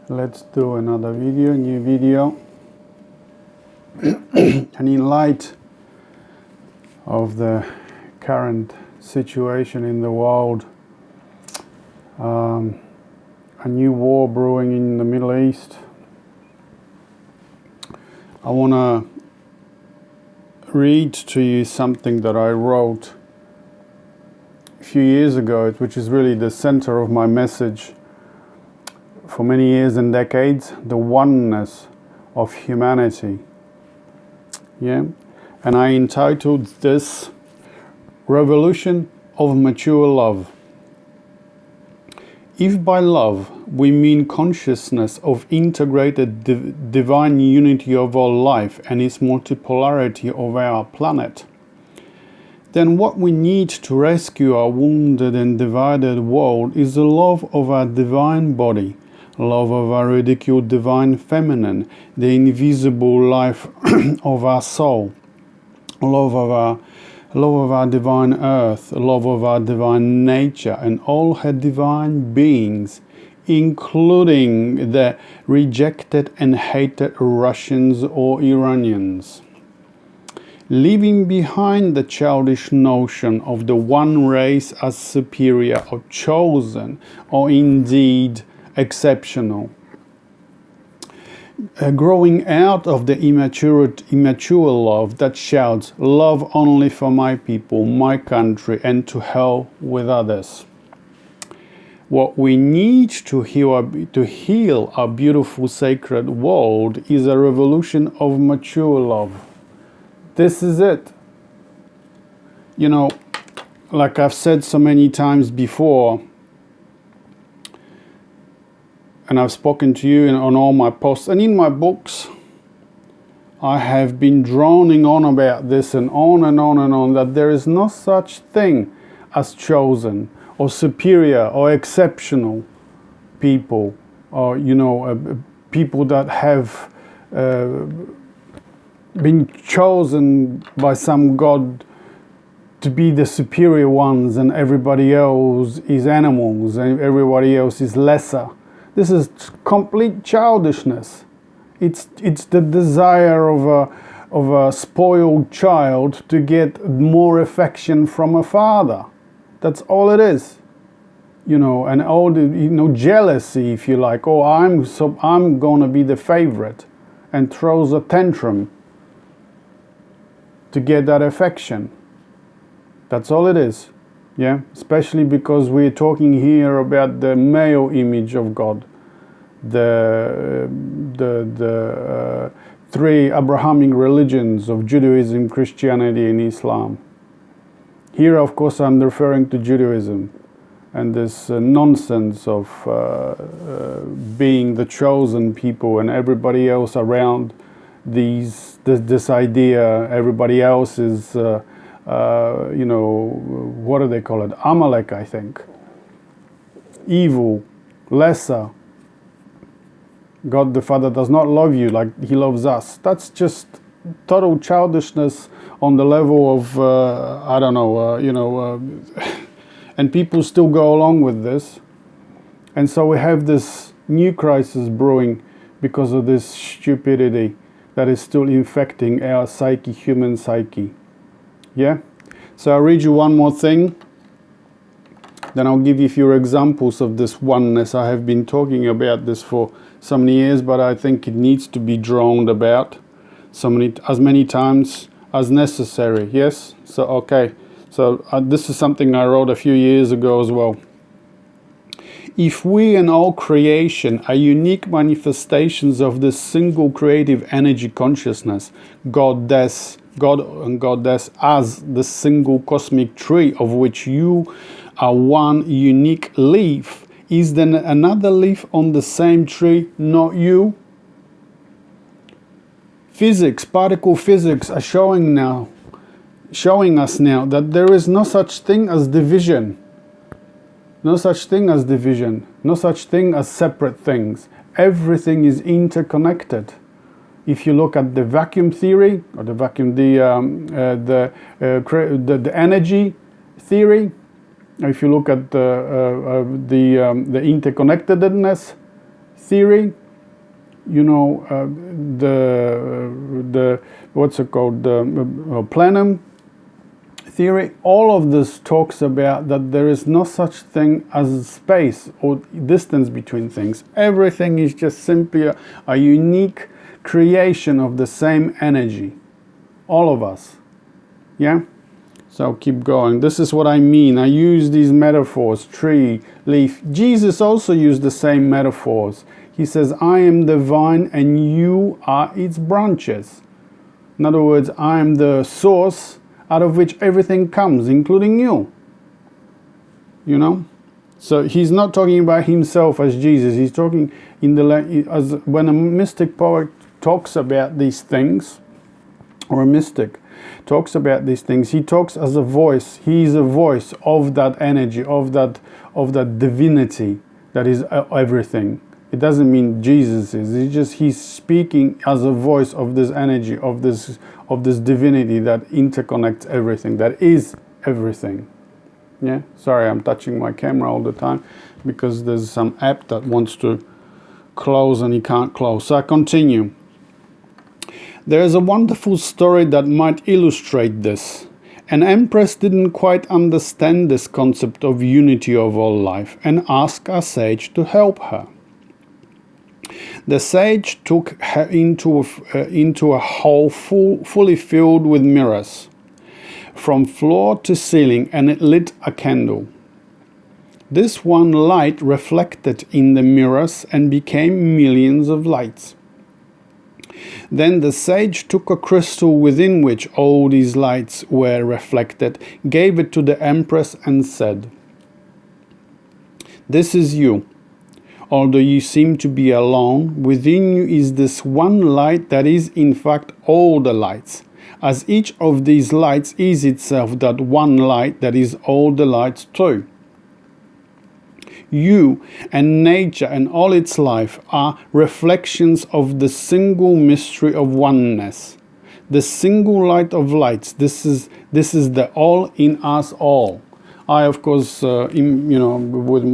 Let's do another video, new video. And in light of the current situation in the world, a new war brewing in the Middle East, I want to read to you something that I wrote a few years ago, which is really the center of my message for many years and decades, the oneness of humanity. Yeah, and I entitled this Revolution of Mature Love. If by love we mean consciousness of integrated divine unity of all life and its multipolarity of our planet, then what we need to rescue our wounded and divided world is the love of our divine body, love of our ridiculed divine feminine, the invisible life of our soul, love of our divine earth, love of our divine nature and all her divine beings, including the rejected and hated Russians or Iranians. Leaving behind the childish notion of the one race as superior or chosen or indeed exceptional. Growing out of the immature love that shouts, love only for my people, my country, and to hell with others. What we need to heal our beautiful sacred world is a revolution of mature love. This is it. You know, like I've said so many times before, and I've spoken to you on all my posts and in my books, I have been droning on about this and on and on and on, that there is no such thing as chosen or superior or exceptional people, or people that have been chosen by some God to be the superior ones, and everybody else is animals and everybody else is lesser. This is complete childishness. It's the desire of a spoiled child to get more affection from a father. That's all it is. And all the jealousy, if you like. Oh, I'm gonna be the favorite, and throws a tantrum to get that affection. That's all it is. Yeah, especially because we're talking here about the male image of God, the three Abrahamic religions of Judaism, Christianity, and Islam. Here, of course, I'm referring to Judaism and this nonsense of being the chosen people and everybody else around this idea. Everybody else is. What do they call it? Amalek, I think. Evil, lesser. God the Father does not love you like He loves us. That's just total childishness on the level of, and people still go along with this. And so we have this new crisis brewing because of this stupidity that is still infecting our psyche, human psyche. Yeah? So I'll read you one more thing, then I'll give you a few examples of this oneness. I have been talking about this for so many years, but I think it needs to be droned about as many times as necessary. Yes? So, okay. So this is something I wrote a few years ago as well. If we and all creation are unique manifestations of this single creative energy consciousness, God and Goddess as the single cosmic tree of which you are one unique leaf, is then another leaf on the same tree not you? Physics, particle physics are showing us now that there is no such thing as division. No such thing as division. No such thing as separate things. Everything is interconnected. If you look at the vacuum theory, or the energy theory, if you look at the interconnectedness theory, you know, the what's it called, the plenum theory, all of this talks about that there is no such thing as space or distance between things. Everything is just simply a unique creation of the same energy. All of us. Yeah? So keep going. This is what I mean. I use these metaphors, tree, leaf. Jesus also used the same metaphors. He says, I am the vine and you are its branches. In other words, I am the source out of which everything comes, including you. You know? So he's not talking about himself as Jesus. He's talking as when a mystic poet talks about these things, or a mystic talks about these things, he talks as a voice. He is a voice of that energy, of that divinity that is everything. It doesn't mean Jesus is. It's just he's speaking as a voice of this energy, of this divinity that interconnects everything, that is everything. Yeah. Sorry, I'm touching my camera all the time because there's some app that wants to close and he can't close. So I continue. There is a wonderful story that might illustrate this. An empress didn't quite understand this concept of unity of all life and asked a sage to help her. The sage took her into a hall fully filled with mirrors, from floor to ceiling, and it lit a candle. This one light reflected in the mirrors and became millions of lights. Then the sage took a crystal within which all these lights were reflected, gave it to the empress and said, "This is you. Although you seem to be alone, within you is this one light that is in fact all the lights, as each of these lights is itself that one light that is all the lights too. You and nature and all its life are reflections of the single mystery of oneness, the single light of lights. This is the all in us all." I, of course, with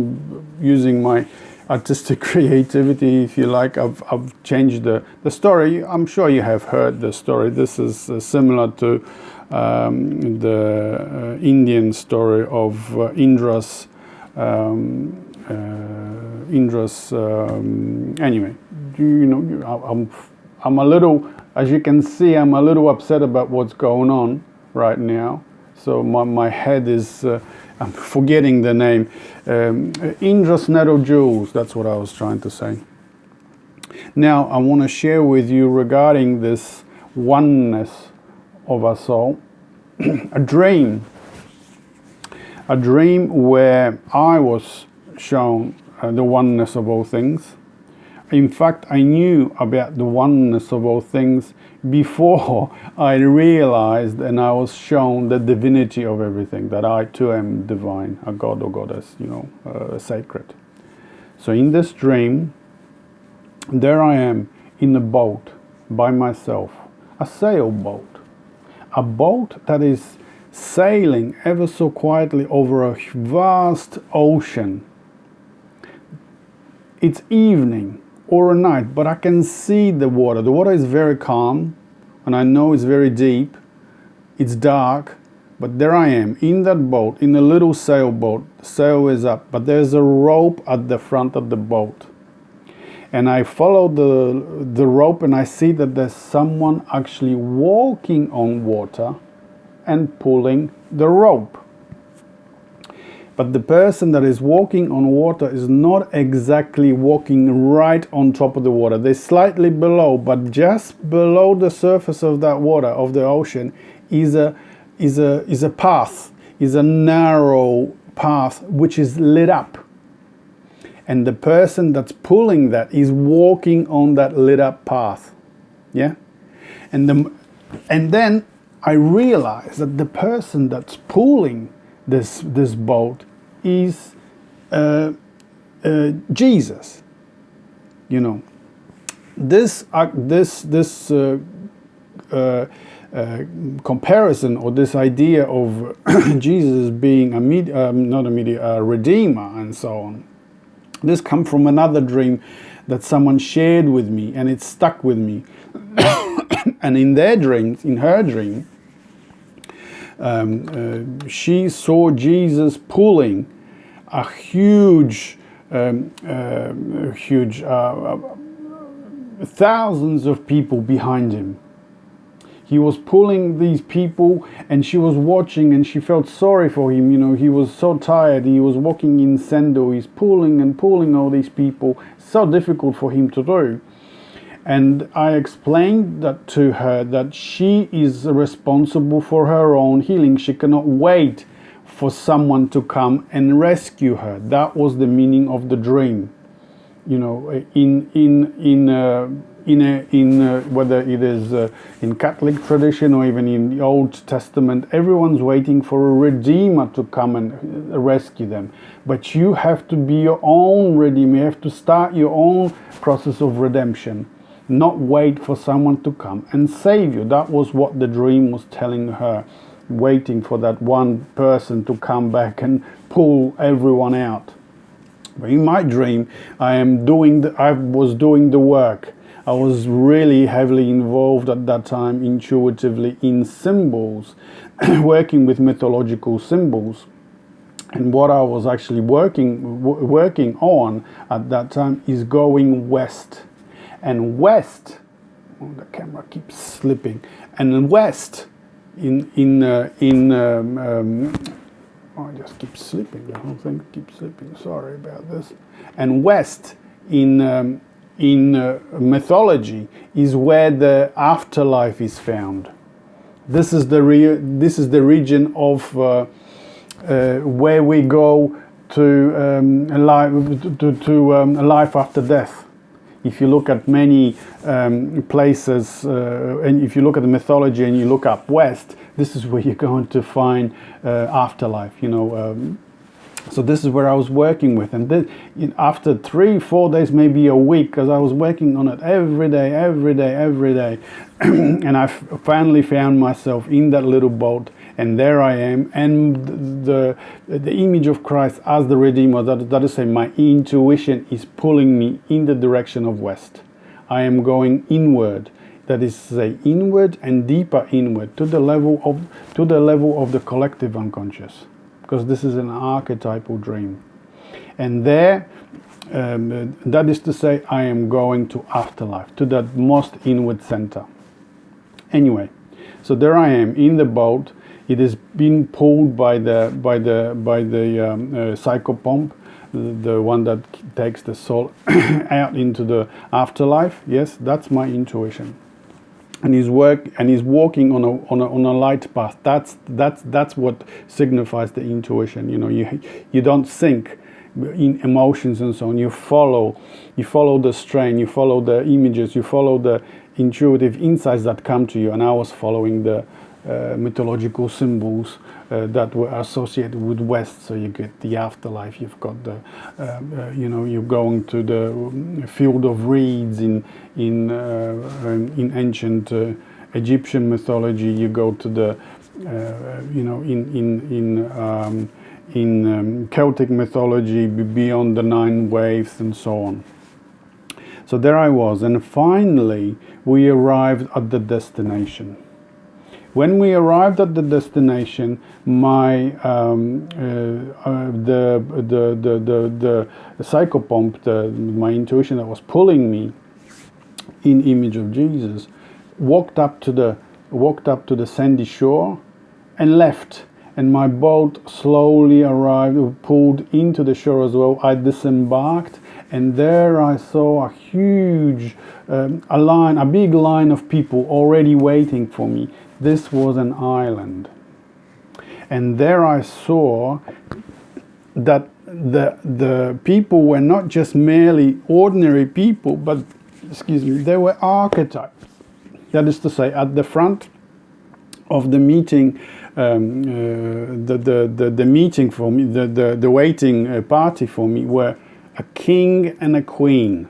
using my artistic creativity, if you like, I've changed the story. I'm sure you have heard the story. This is similar to the Indian story of Indra's. Anyway, I'm a little, as you can see, I'm a little upset about what's going on right now. So my head is, I'm forgetting the name. Indra's nettle jewels, that's what I was trying to say. Now, I want to share with you regarding this oneness of us all, a dream where I was shown the oneness of all things. In fact, I knew about the oneness of all things before I realized and I was shown the divinity of everything, that I too am divine, a god or goddess, sacred. So in this dream, there I am in a boat by myself, a sailboat, a boat that is sailing ever so quietly over a vast ocean. It's evening or a night, but I can see the water. The water is very calm, and I know it's very deep. It's dark, but there I am in that boat, in a little sailboat. The sail is up, but there's a rope at the front of the boat. And I follow the rope, and I see that there's someone actually walking on water and pulling the rope. But the person that is walking on water is not exactly walking right on top of the water. They're slightly below, but just below the surface of that water, of the ocean, is a path, is a narrow path which is lit up. And the person that's pulling that is walking on that lit up path. Yeah? And then I realize that the person that's pulling this boat is Jesus. This comparison, or this idea of Jesus being a redeemer and so on. This comes from another dream that someone shared with me, and it stuck with me. And in their dreams, in her dream, she saw Jesus pulling a huge, thousands of people behind him. He was pulling these people, and she was watching, and she felt sorry for him. You know, he was so tired. He was walking in sandal. He's pulling and pulling all these people. So difficult for him to do. And I explained that to her, that she is responsible for her own healing. She cannot wait for someone to come and rescue her. That was the meaning of the dream. You know, whether it is in Catholic tradition or even in the Old Testament, everyone's waiting for a redeemer to come and rescue them. But you have to be your own redeemer. You have to start your own process of redemption, not wait for someone to come and save you. That was what the dream was telling her, waiting for that one person to come back and pull everyone out. But in my dream, I was doing the work. I was really heavily involved at that time, intuitively, in symbols, working with mythological symbols. And what I was actually working on at that time is going west. And west, oh, the camera keeps slipping. And west, I just keep slipping. The whole thing keeps slipping. Sorry about this. And west in mythology is where the afterlife is found. This is the region of where we go to life after death. If you look at many places, and if you look at the mythology and you look up west, this is where you're going to find afterlife. You know, so this is where I was working with, and then after 3-4 days, maybe a week, because I was working on it every day, and I finally found myself in that little boat, and there I am, and the image of Christ as the Redeemer, that is to say, my intuition is pulling me in the direction of west. I am going inward. That is to say, inward and deeper inward, to the level of the collective unconscious, because this is an archetypal dream. And there, that is to say, I am going to afterlife, to that most inward center. Anyway, so there I am in the boat. It is being pulled by the psychopomp, the one that takes the soul out into the afterlife. Yes, that's my intuition. And he's walking on a light path. That's what signifies the intuition. You know, you don't think in emotions and so on. You follow the strain. You follow the images. You follow the intuitive insights that come to you. And I was following the mythological symbols that were associated with West. So you get the afterlife. You've got the, you're going to the field of reeds in ancient Egyptian mythology. You go to the, in Celtic mythology, beyond the 9 waves and so on. So there I was, and finally we arrived at the destination. When we arrived at the destination, my the psychopomp, my intuition that was pulling me in image of Jesus, walked up to the sandy shore and left. And my boat slowly arrived, pulled into the shore as well. I disembarked, and there I saw a huge, a big line of people already waiting for me. This was an island. And there I saw that the people were not just merely ordinary people, but, they were archetypes. That is to say, at the front of the meeting, the meeting for me, the waiting party for me, were a king and a queen.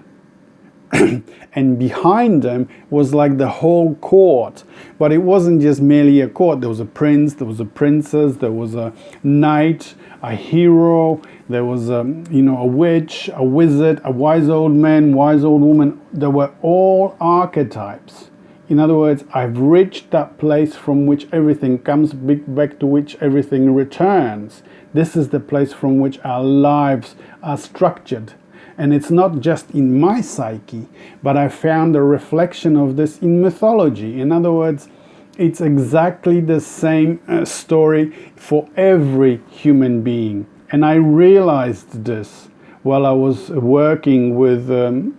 and behind them was like the whole court. But it wasn't just merely a court. There was a prince, there was a princess, there was a knight, a hero, there was a witch, a wizard, a wise old man, wise old woman. They were all archetypes. In other words, I've reached that place from which everything comes, back to which everything returns. This is the place from which our lives are structured. And it's not just in my psyche, but I found a reflection of this in mythology. In other words, it's exactly the same story for every human being. And I realized this while I was working with the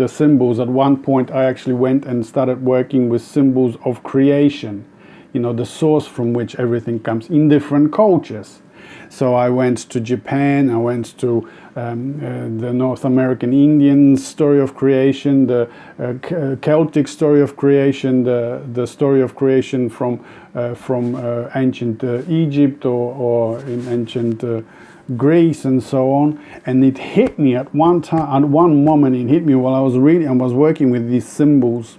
symbols. At one point, I actually went and started working with symbols of creation, the source from which everything comes in different cultures. So I went to Japan, I went to the North American Indian story of creation, the Celtic story of creation, the story of creation from ancient Egypt or in ancient Greece and so on. And it hit me at one moment. It hit me while I was reading and was working with these symbols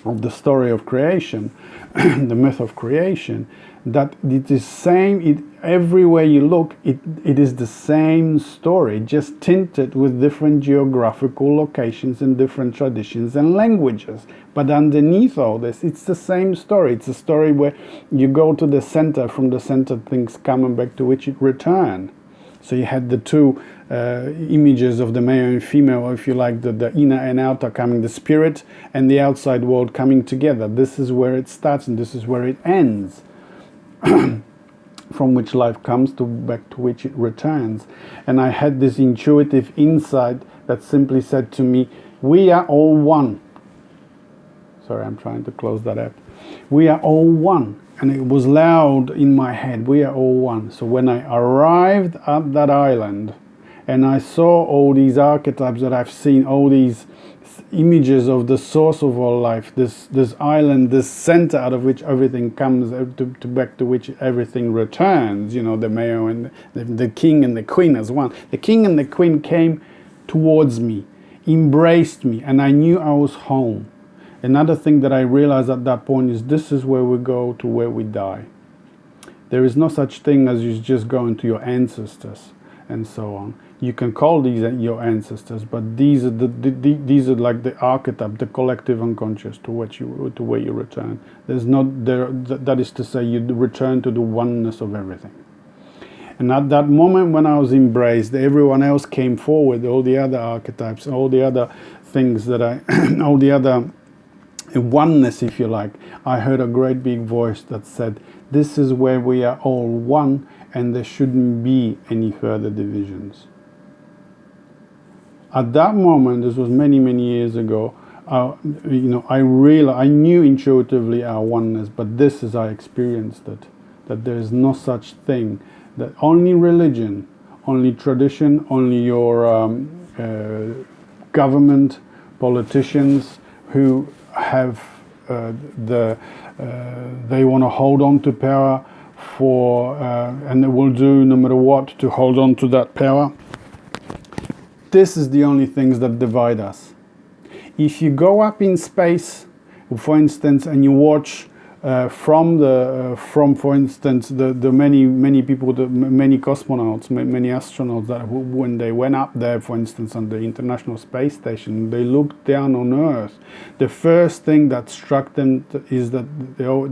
of the story of creation, the myth of creation, that it is same. Everywhere you look, it is the same story, just tinted with different geographical locations and different traditions and languages. But underneath all this, it's the same story. It's a story where you go to the center, from the center things come and back to which it return. So you had the two images of the male and female, or if you like, the inner and outer coming, the spirit and the outside world coming together. This is where it starts and this is where it ends. From which life comes to back to which it returns. And I had this intuitive insight that simply said to me, we are all one. Sorry, I'm trying to close that app. We are all one. And it was loud in my head, we are all one. So when I arrived at that island and I saw all these archetypes that I've seen, all these images of the source of all life, this island, this center out of which everything comes, to back to which everything returns, the male and the king and the queen as one. The king and the queen came towards me, embraced me, and I knew I was home. Another thing that I realized at that point is this is where we go to where we die. There is no such thing as you just going to your ancestors and so on. You can call these your ancestors, but these are these are like the archetype, the collective unconscious to where you return. There's not there. That is to say, you return to the oneness of everything. And at that moment when I was embraced, everyone else came forward. All the other archetypes, all the other things that all the other oneness, if you like. I heard a great big voice that said, "This is where we are all one, and there shouldn't be any further divisions." At that moment, this was many years ago, I knew intuitively our oneness, but this is I experienced it, that there is no such thing, that only religion, only tradition, only your government, politicians who have they want to hold on to power and they will do no matter what to hold on to that power. This is the only things that divide us. If you go up in space, for instance, and you watch for instance, the many people, the many cosmonauts, many astronauts that when they went up there, for instance, on the International Space Station, they looked down on Earth. The first thing that struck them is that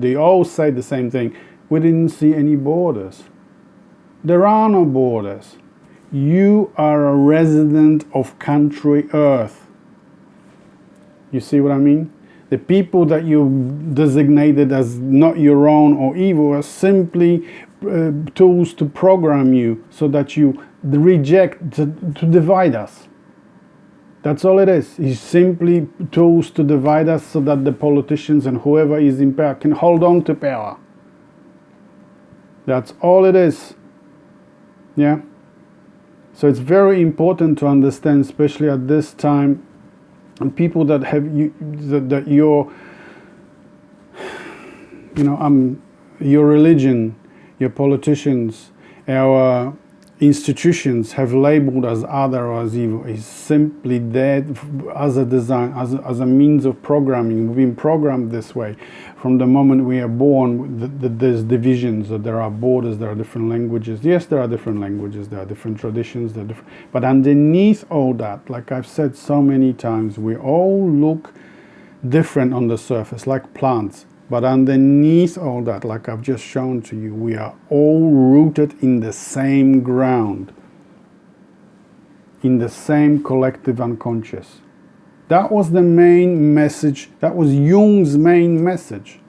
they all say the same thing: we didn't see any borders. There are no borders. You are a resident of country Earth. You see what I mean? The people that you designated as not your own or evil are simply tools to program you so that you reject, to divide us. That's all it is. It's simply tools to divide us so that the politicians and whoever is in power can hold on to power. That's all it is. Yeah? So it's very important to understand, especially at this time, and people that have your religion, your politicians, our institutions have labeled as other or as evil is simply there as a design, as a means of programming. We've been programmed this way from the moment we are born. There's divisions, that there are borders, there are different languages. Yes, there are different languages, there are different traditions, but underneath all that, like I've said so many times, we all look different on the surface, like plants. But underneath all that, like I've just shown to you, we are all rooted in the same ground, in the same collective unconscious. That was the main message, that was Jung's main message.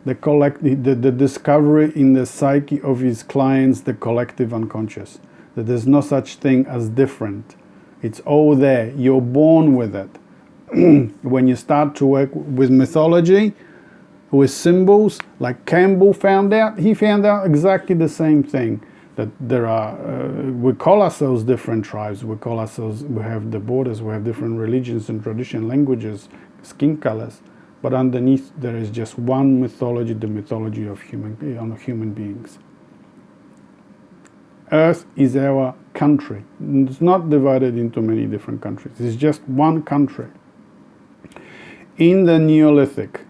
The discovery in the psyche of his clients, the collective unconscious. That there's no such thing as different. It's all there, you're born with it. When you start to work with mythology, with symbols, like Campbell found out, he found out exactly the same thing, that there are, we call ourselves different tribes, we have the borders, we have different religions and tradition, languages, skin colors, but underneath there is just one mythology, the mythology of human beings. Earth is our country. It's not divided into many different countries, it's just one country. In the Neolithic,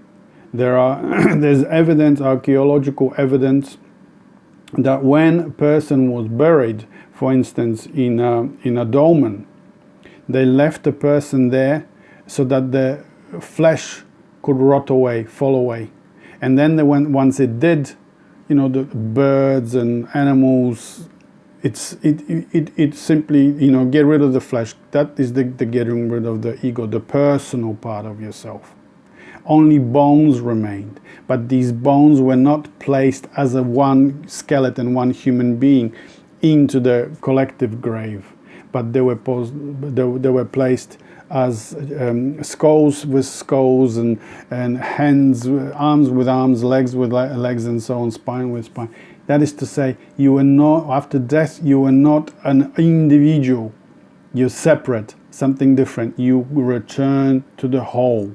there's evidence, archaeological evidence, that when a person was buried, for instance, in a dolmen, they left the person there so that the flesh could rot away, fall away. And then once it did, the birds and animals, it simply, get rid of the flesh. That is the getting rid of the ego, the personal part of yourself. Only bones remained, but these bones were not placed as one skeleton, one human being, into the collective grave, but they were placed as skulls with skulls, and hands, arms with arms, legs with legs, and so on, spine with spine. That is to say, you were not, after death, you were not an individual. You're separate, something different. You return to the whole,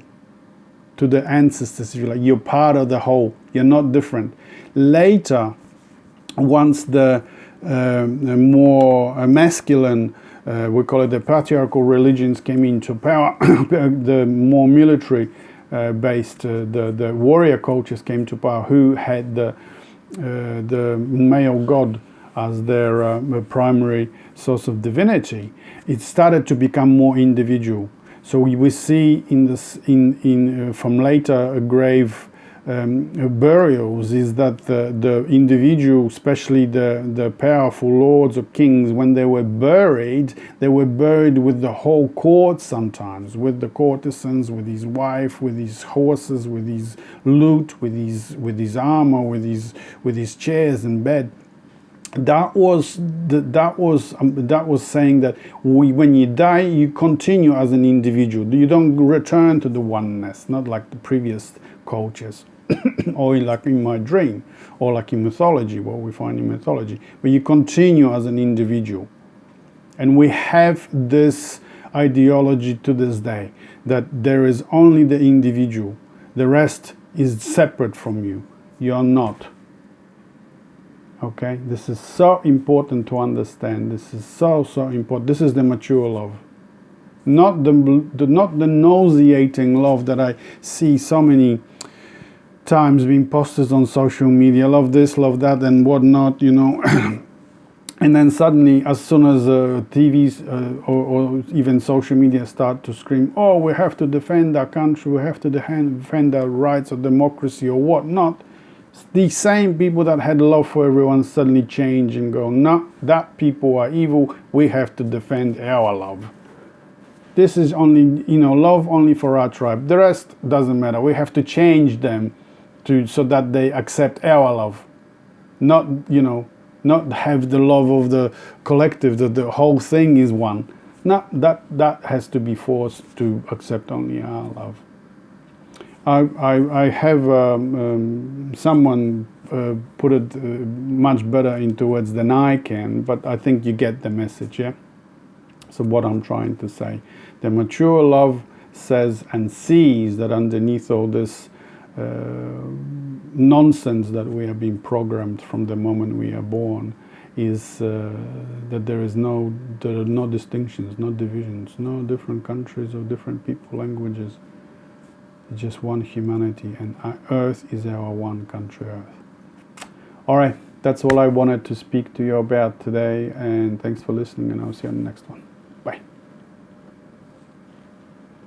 to the ancestors, if you like. You're part of the whole. You're not different. Later, once the more masculine, we call it the patriarchal religions, came into power, the more military based, the warrior cultures came to power, who had the male god as their primary source of divinity. It started to become more individual. So we see from later grave burials is that the individual, especially the powerful lords or kings, when they were buried with the whole court sometimes, with the courtesans, with his wife, with his horses, with his loot, with his armor, with his chairs and bed. That was saying that when you die, you continue as an individual. You don't return to the oneness, not like the previous cultures, or like in my dream, or like in mythology, what we find in mythology. But you continue as an individual. And we have this ideology to this day, that there is only the individual. The rest is separate from you. You are not. Okay, this is so important to understand. This is so important. This is the mature love, not the nauseating love that I see so many times being posted on social media. Love this, love that, and whatnot. And then suddenly, as soon as TVs or even social media start to scream, "Oh, we have to defend our country. We have to defend our rights or democracy or whatnot." These same people that had love for everyone suddenly change and go, "No, that people are evil. We have to defend our love. This is only, love only for our tribe. The rest doesn't matter. We have to change them so that they accept our love. Not have the love of the collective, that the whole thing is one. No, that has to be forced to accept only our love." I have someone put it much better into words than I can, but I think you get the message, yeah? So what I'm trying to say, the mature love says and sees that underneath all this nonsense that we are being programmed from the moment we are born is that there are no distinctions, no divisions, no different countries or different people, languages. It's just one humanity, and Earth is our one country, Earth. All right, that's all I wanted to speak to you about today, and thanks for listening, and I'll see you on the next one.